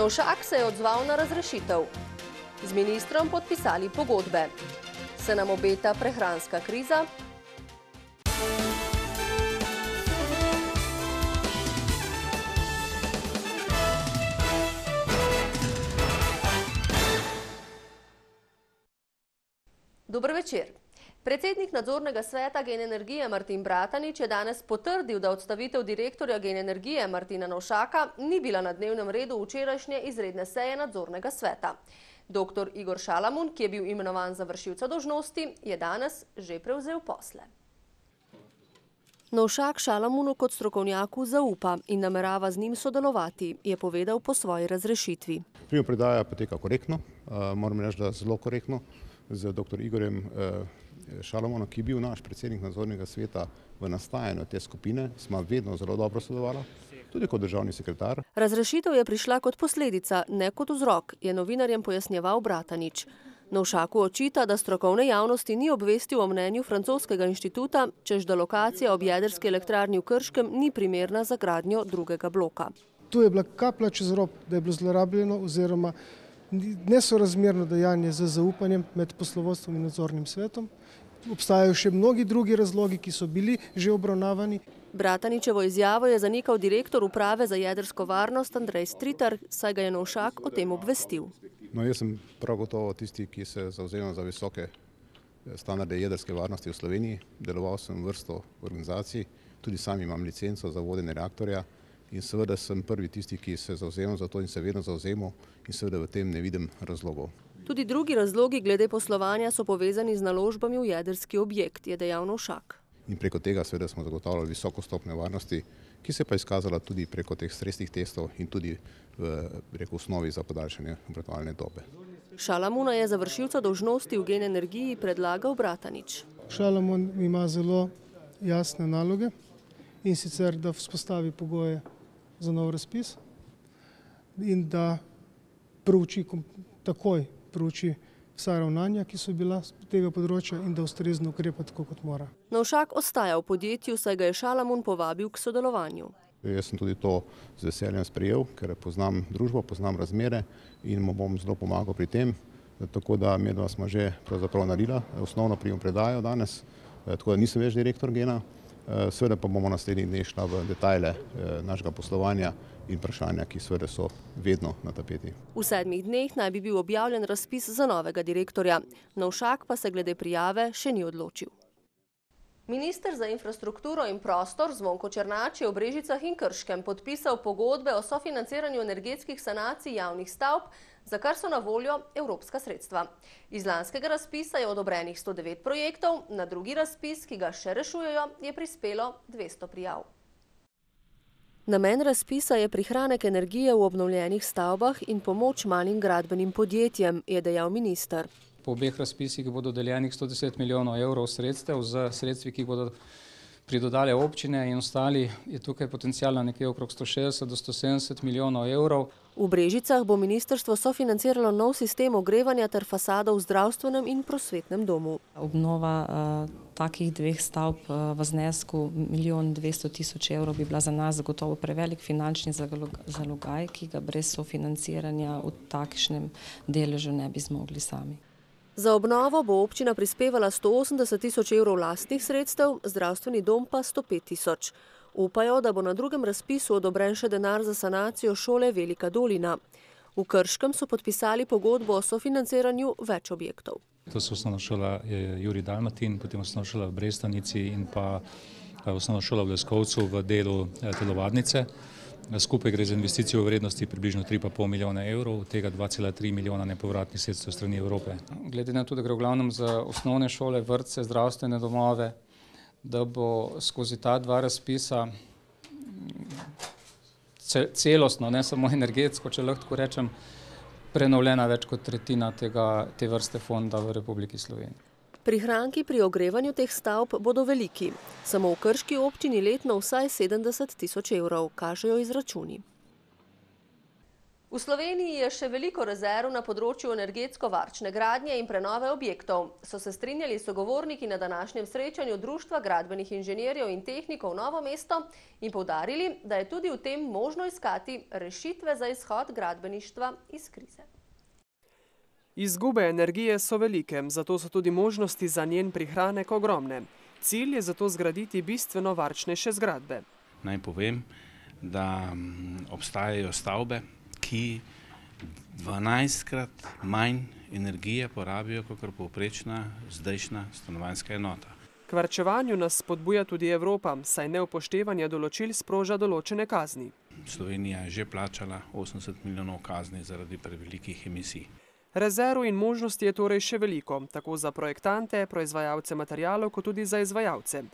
Novšak se je odzval na razrešitev. Z ministrom podpisali pogodbe. Se nam obeta prehranska kriza? Dober večer. Predsednik nadzornega sveta Gen Energije Martin Bratanič je danes potrdil, da odstavitev direktorja Gen Energije Martina Novšaka ni bila na dnevnem redu včerajšnje izredne seje nadzornega sveta. Dr. Igor Šalamun, ki je bil imenovan za vršilca dolžnosti, je danes že prevzel posle. Novšak Šalamunu kot strokovnjaku zaupa in namerava z njim sodelovati, je povedal po svoji razrešitvi. Primopredaja poteka korektno, moram reči, da zelo korektno, z dr. Igorjem Šalamunom, ki je bil naš predsednik nadzornega sveta v nastajanju te skupine, smo vedno zelo dobro sodelovali, tudi kot državni sekretar. Razrešitev je prišla kot posledica, ne kot vzrok, je novinarjem pojasnjeval Bratanič. Novšaku očita, da strokovne javnosti ni obvestil o mnenju francoskega inštituta, češ da lokacija ob jedrski elektrarni v Krškem ni primerna za gradnjo drugega bloka. Tu je bila kaplja čez rob, da je bilo zlorabljeno oziroma nesorazmerno dejanje z zaupanjem med poslovodstvom in nadzornim svetom. Obstajajo še mnogi drugi razlogi, ki so bili že obravnavani. Brataničevo izjavo je zanikal direktor uprave za jedrsko varnost Andrej Stritar, saj ga je Novšak o tem obvestil. No, jaz sem prav gotovo tisti, ki se zavzema za visoke standarde jedrske varnosti v Sloveniji. Deloval sem vrsto organizacij, tudi sam imam licenco za vodenje reaktorja in seveda sem prvi tisti, ki se zavzema za to in se vedno zavzemal in seveda v tem ne vidim razlogov. Tudi drugi razlogi glede poslovanja so povezani z naložbami v jedrski objekt, je dejal Novšak. In preko tega seveda smo zagotavljali visoko stopnjo varnosti, ki se pa je izkazala tudi preko teh stresnih testov in tudi v osnovi za podaljšanje obratovalne dobe. Šalamuna je za vršilca dolžnosti v Gen Energiji predlagal Bratanič. Šalamun ima zelo jasne naloge in sicer, da vzpostavi pogoje za nov razpis in da takoj prouči vsa ravnanja, ki so bila z tega področja in da ustrezno ukrepa tako, kot mora. Novšak ostaja v podjetju, saj ga je Šalamun povabil k sodelovanju. Jaz sem tudi to z veseljem sprejel, ker poznam družbo, poznam razmere in mu bom zelo pomagal pri tem. Tako da medva smo že pravzaprav naredila osnovno primopredajo danes, tako da nisem več direktor Gena. Seveda pa bomo naslednjih dneh šla v detajle našega poslovanja in vprašanja, ki seveda so vedno na tapeti. V 7 dneh naj bi bil objavljen razpis za novega direktorja. Novšak pa se glede prijave še ni odločil. Minister za infrastrukturo in prostor Zvonko Černač je v Brežicah in Krškem podpisal pogodbe o sofinanciranju energetskih sanacij javnih stavb, za kar so na voljo evropska sredstva. Iz lanskega razpisa je odobrenih 109 projektov, na drugi razpis, ki ga še rešujejo, je prispelo 200 prijav. Namen razpisa je prihranek energije v obnovljenih stavbah in pomoč malim gradbenim podjetjem, je dejal minister. Po obeh razpisih bodo deljenih 110 milijonov evrov sredstev z sredstvi, ki bodo pridodale občine in ostali, je tukaj potencialno nekje okrog 160 do 170 milijonov evrov. V Brežicah bo ministrstvo sofinanciralo nov sistem ogrevanja ter fasado v zdravstvenem in prosvetnem domu. Obnova takih dveh stavb v znesku 1 200 000 evrov bi bila za nas zagotovo prevelik finančni zalogaj, ki ga brez sofinanciranja v takšnem deležu ne bi zmogli sami. Za obnovo bo občina prispevala 180 000 evrov lastnih sredstev, zdravstveni dom pa 105 000. Upajo, da bo na drugem razpisu odobren še denar za sanacijo šole Velika Dolina. V Krškem so podpisali pogodbo o sofinanciranju več objektov. To so osnovna šola Jurij Dalmatin, potem osnovna šola v Brestanici in pa osnovna šola v Leskovcu v delu telovadnice. Skupaj gre za investicijo v vrednosti približno 3,5 milijona evrov, od tega 2,3 milijona nepovratnih sredstev strani Evrope. Glede na to, da gre v glavnem za osnovne šole, vrtce, zdravstvene domove, da bo skozi ta dva razpisa celostno, ne samo energetsko, če lahko rečem, prenovljena več kot tretjina te vrste fonda v Republiki Sloveniji. Prihranki pri ogrevanju teh stavb bodo veliki. Samo v Krški občini letno vsaj 70 000 evrov, kažejo izračuni. V Sloveniji je še veliko rezerv na področju energetsko varčne gradnje in prenove objektov, so se strinjali sogovorniki na današnjem srečanju Društva gradbenih inženirjev in tehnikov Novo mesto in poudarili, da je tudi v tem možno iskati rešitve za izhod gradbeništva iz krize. Izgube energije so velike, zato so tudi možnosti za njen prihranek ogromne. Cilj je zato zgraditi bistveno varčnejše zgradbe. Naj povem, da obstajajo stavbe, ki 12-krat manj energije porabijo, kot povprečna zdajšnja stanovanjska enota. K varčevanju nas spodbuja tudi Evropa, saj neupoštevanje določil sproža določene kazni. Slovenija je že plačala 80 milijonov kazni zaradi prevelikih emisij. Rezerv in možnosti je torej še veliko, tako za projektante, proizvajalce materialov, kot tudi za izvajalce.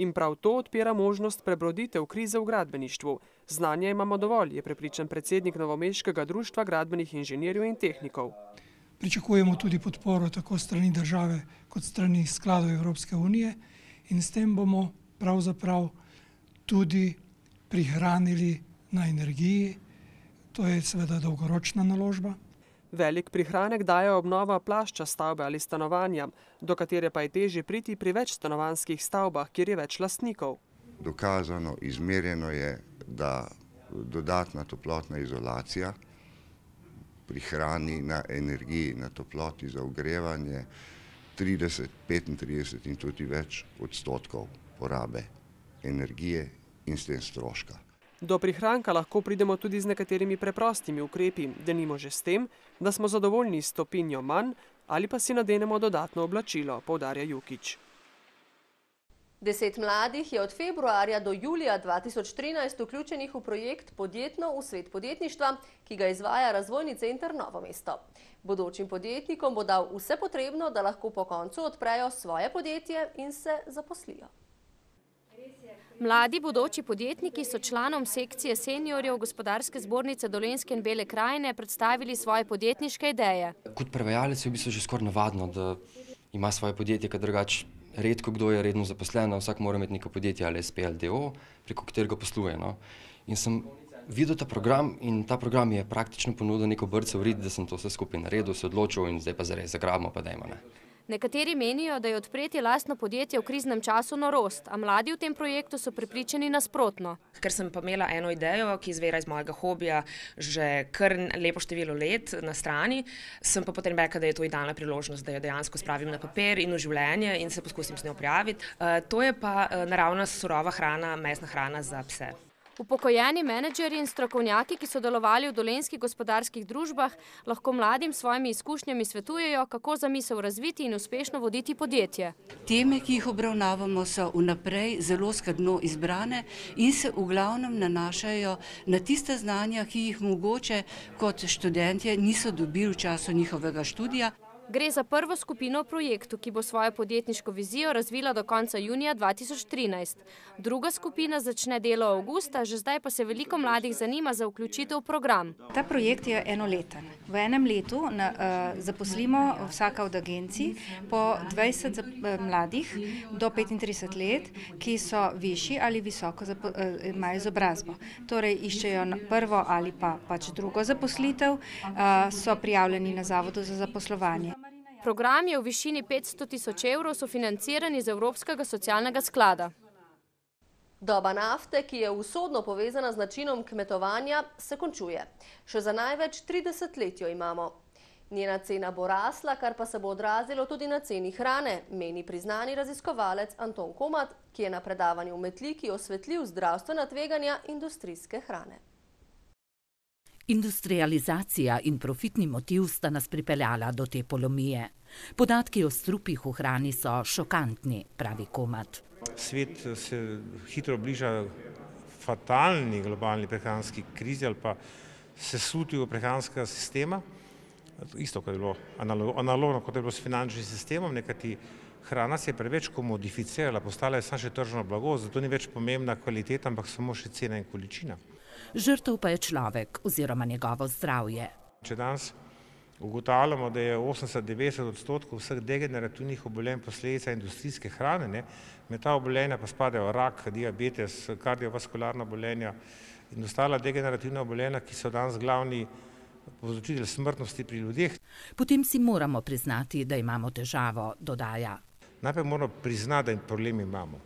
In prav to odpira možnost prebroditev krize v gradbeništvu. Znanja imamo dovolj, je prepričan predsednik Novomeškega društva gradbenih inženirjev in tehnikov. Pričakujemo tudi podporo tako strani države kot strani skladov Evropske unije in s tem bomo pravzaprav tudi prihranili na energiji. To je seveda dolgoročna naložba. Velik prihranek daje obnova plašča stavbe ali stanovanja, do katere pa je težje priti pri več stanovanjskih stavbah, kjer je več lastnikov. Dokazano, izmerjeno je, da dodatna toplotna izolacija prihrani na energiji, na toploti za ogrevanje 30, 35 in tudi več odstotkov porabe energije in s tem stroška. Do prihranka lahko pridemo tudi z nekaterimi preprostimi ukrepi, denimo že s tem, da smo zadovoljni s stopinjo manj ali pa si nadenemo dodatno oblačilo, poudarja Jukić. 10 mladih je od februarja do julija 2013 vključenih v projekt Podjetno v svet podjetništva, ki ga izvaja Razvojni center Novo mesto. Bodočim podjetnikom bo dal vse potrebno, da lahko po koncu odprejo svoje podjetje in se zaposlijo. Mladi bodoči podjetniki so članom sekcije seniorjev Gospodarske zbornice Dolenjske in Bele krajine predstavili svoje podjetniške ideje. Kot prevajalec je v bistvu že skoraj navadno, da ima svoje podjetje, ker drugače redko kdo je redno zaposlen, vsak mora imeti neko podjetje ali SP ali DO, preko katerega posluje. In sem videl ta program in ta program je praktično ponudil neko brco v rit, da sem to vse skupaj naredil, se odločil in zdaj pa zares zagrabimo pa dajmo. Nekateri menijo, da je odpreti lastno podjetje v kriznem času norost, a mladi v tem projektu so prepričani nasprotno. Ker sem pa imela eno idejo, ki izvira iz mojega hobija že kar lepo število let na strani, sem pa potem rekla, da je to idealna priložnost, da jo dejansko spravim na papir in v življenje in se poskusim s njo prijaviti. To je pa naravna surova hrana, mesna hrana za pse. Upokojeni menedžerji in strokovnjaki, ki so delovali v dolenjskih gospodarskih družbah, lahko mladim s svojimi izkušnjami svetujejo, kako zamisel razviti in uspešno voditi podjetje. Teme, ki jih obravnavamo, so vnaprej zelo skrbno izbrane in se v glavnem nanašajo na tiste znanja, ki jih mogoče kot študentje niso dobili v času njihovega študija. Gre za prvo skupino v projektu, ki bo svojo podjetniško vizijo razvila do konca junija 2013. Druga skupina začne delo avgusta, že zdaj pa se veliko mladih zanima za vključitev v program. Ta projekt je enoleten. V enem letu zaposlimo vsaka od agencij po 20 mladih do 35 let, ki so višji ali visoko imajo izobrazbo. Torej iščejo prvo ali pa pač drugo zaposlitev, so prijavljeni na Zavodu za zaposlovanje. Program je v višini 500 tisoč evrov sofinanciran iz Evropskega socialnega sklada. Doba nafte, ki je usodno povezana z načinom kmetovanja, se končuje. Še za največ 30 let jo imamo. Njena cena bo rasla, kar pa se bo odrazilo tudi na ceni hrane, meni priznani raziskovalec Anton Komat, ki je na predavanju v Metliki osvetlil zdravstvena tveganja industrijske hrane. Industrializacija in profitni motiv sta nas pripeljala do te polomije. Podatki o strupih v hrani so šokantni, pravi Komat. Svet se hitro bliža fatalni globalni prehranski krizi ali pa sesutju prehranskega sistema. Isto, kot je bilo analogno, kot je bilo s finančnim sistemom, nekati hrana se je preveč komodificirala, postala je samo še tržno blago, zato ni več pomembna kvaliteta, ampak samo še cena in količina. Žrtev pa je človek oziroma njegovo zdravje. Če danes ugotavljamo, da je 80–90% vseh degenerativnih obolenj posledica industrijske hrane, med ta obolenja pa spadajo rak, diabetes, kardiovaskularna obolenja in ostala degenerativna obolenja, ki so danes glavni povzročitelj smrtnosti pri ljudeh. Potem si moramo priznati, da imamo težavo, dodaja. Najprej moramo priznati, da problem imamo.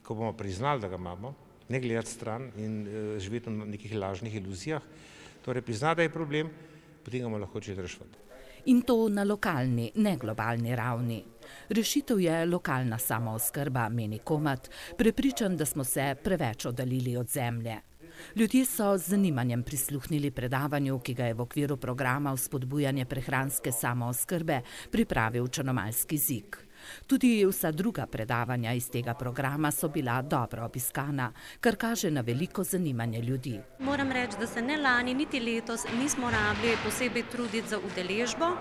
Ko bomo priznali, da ga imamo, ne gledati stran in živeti na nekih lažnih iluzijah, torej priznati, da je problem, potem ga bomo lahko začeli reševati. In to na lokalni, ne globalni ravni. Rešitev je lokalna samooskrba, meni Komat, prepričan, da smo se preveč oddaljili od zemlje. Ljudje so z zanimanjem prisluhnili predavanju, ki ga je v okviru programa Vzpodbujanje prehranske samooskrbe pripravil Črnomaljski Zik. Tudi vsa druga predavanja iz tega programa so bila dobro obiskana, kar kaže na veliko zanimanje ljudi. Moram reči, da se ne lani, niti letos nismo rabili posebej truditi za udeležbo,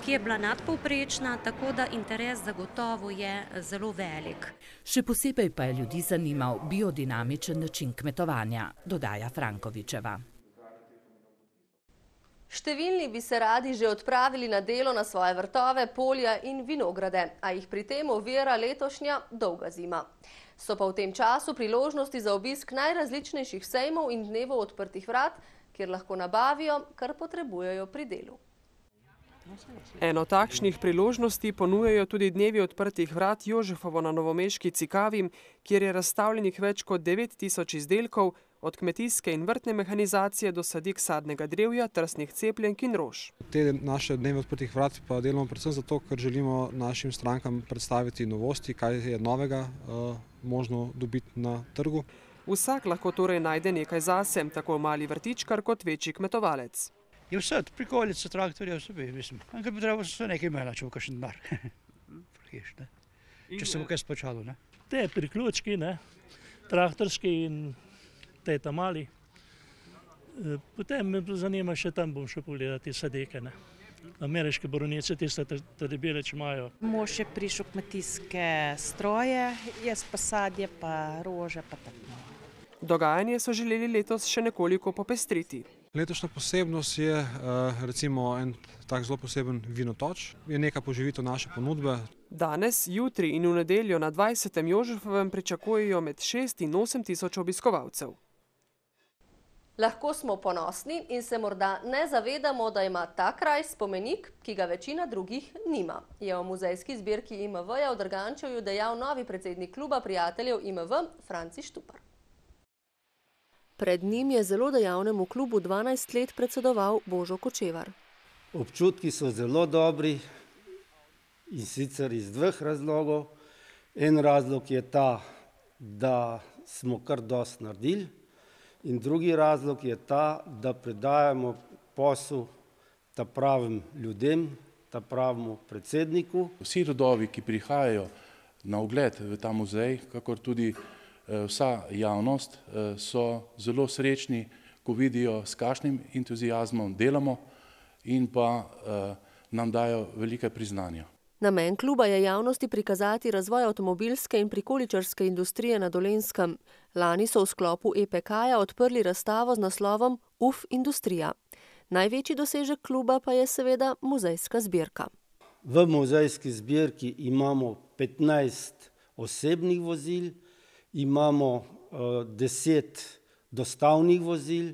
ki je bila nadpovprečna, tako da interes zagotovo je zelo velik. Še posebej pa je ljudi zanimal biodinamičen način kmetovanja, dodaja Frankovičeva. Številni bi se radi že odpravili na delo na svoje vrtove, polja in vinograde, a jih pri tem ovira letošnja dolga zima. So pa v tem času priložnosti za obisk najrazličnejših sejmov in dnevov odprtih vrat, kjer lahko nabavijo, kar potrebujejo pri delu. Eno takšnih priložnosti ponujajo tudi dnevi odprtih vrat Jožefovo na novomeški Cikavi, kjer je razstavljenih več kot 9000 izdelkov, od kmetijske in vrtne mehanizacije do sadik sadnega drevja, trsnih cepljenk in rož. Te naše dneve odprtih vrat pa delamo predvsem zato, ker želimo našim strankam predstaviti novosti, kaj je novega možno dobiti na trgu. Vsak lahko torej najde nekaj zase, tako mali vrtičkar kot večji kmetovalec. Je vse, prikolice, traktorje, vse bi, mislim. Kaj bi treba se nekaj imela, če bo kakšen denar. Če se bo kaj splačalo, ne? Te priključki, ne, traktorski in te mali. Potem me zanima še tam, bom še pogledati sadeke, ne. Ameriške borovnice, tiste debele, če imajo. Mož je prišel kmetijske stroje, jaz pa sadje, pa rože, pa tako. Dogajanje so želeli letos še nekoliko popestriti. Letošnja posebnost je recimo en tak zelo poseben vinotoč, je neka poživitev naše ponudbe. Danes, jutri in v nedeljo na 20. Jožefovem pričakujejo med 6 in 8 tisoč obiskovalcev. Lahko smo ponosni in se morda ne zavedamo, da ima ta kraj spomenik, ki ga večina drugih nima, je o muzejski zbirki IMV-ja v Drgančevju dejal novi predsednik kluba prijateljev IMV, Franci Štupar. Pred njim je zelo dejavnemu klubu 12 let predsedoval Božo Kočevar. Občutki so zelo dobri in sicer iz dveh razlogov. En razlog je ta, da smo kar dosti naredili, in drugi razlog je ta, da predajamo posel ta pravim ljudem, ta pravemu predsedniku. Vsi rodovi, ki prihajajo na ogled v ta muzej, kakor tudi vsa javnost, so zelo srečni, ko vidijo, s kakšnim entuziazmom delamo in pa nam dajo velike priznanja. Namen kluba je javnosti prikazati razvoj avtomobilske in prikoličarske industrije na Dolenjskem. Lani so v sklopu EPK-ja odprli razstavo z naslovom UF industrija. Največji dosežek kluba pa je seveda muzejska zbirka. V muzejski zbirki imamo 15 osebnih vozil, imamo 10 dostavnih vozil,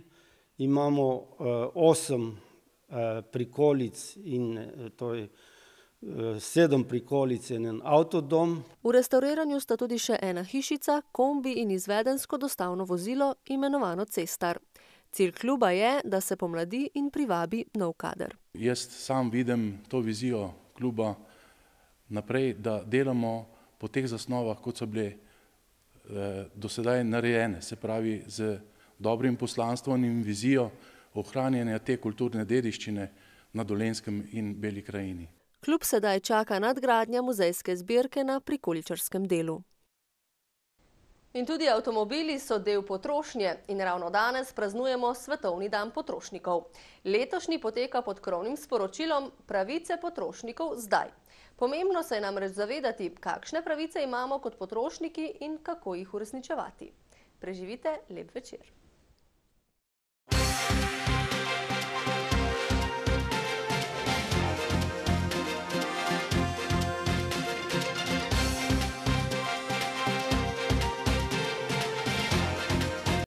imamo 8 prikolic in to je 7 prikolic in en avtodom. V restavriranju sta tudi še ena hišica, kombi in izvedensko dostavno vozilo, imenovano Cestar. Cilj kluba je, da se pomladi in privabi nov kader. Jaz sam vidim to vizijo kluba naprej, da delamo po teh zasnovah, kot so bile do sedaj narejene, se pravi z dobrim poslanstvom in vizijo ohranjanja te kulturne dediščine na Dolenjskem in Beli krajini. Klub sedaj čaka nadgradnja muzejske zbirke na prikoličarskem delu. In tudi avtomobili so del potrošnje in ravno danes praznujemo Svetovni dan potrošnikov. Letošnji poteka pod krovnim sporočilom Pravice potrošnikov zdaj. Pomembno se je namreč zavedati, kakšne pravice imamo kot potrošniki in kako jih uresničevati. Preživite lep večer.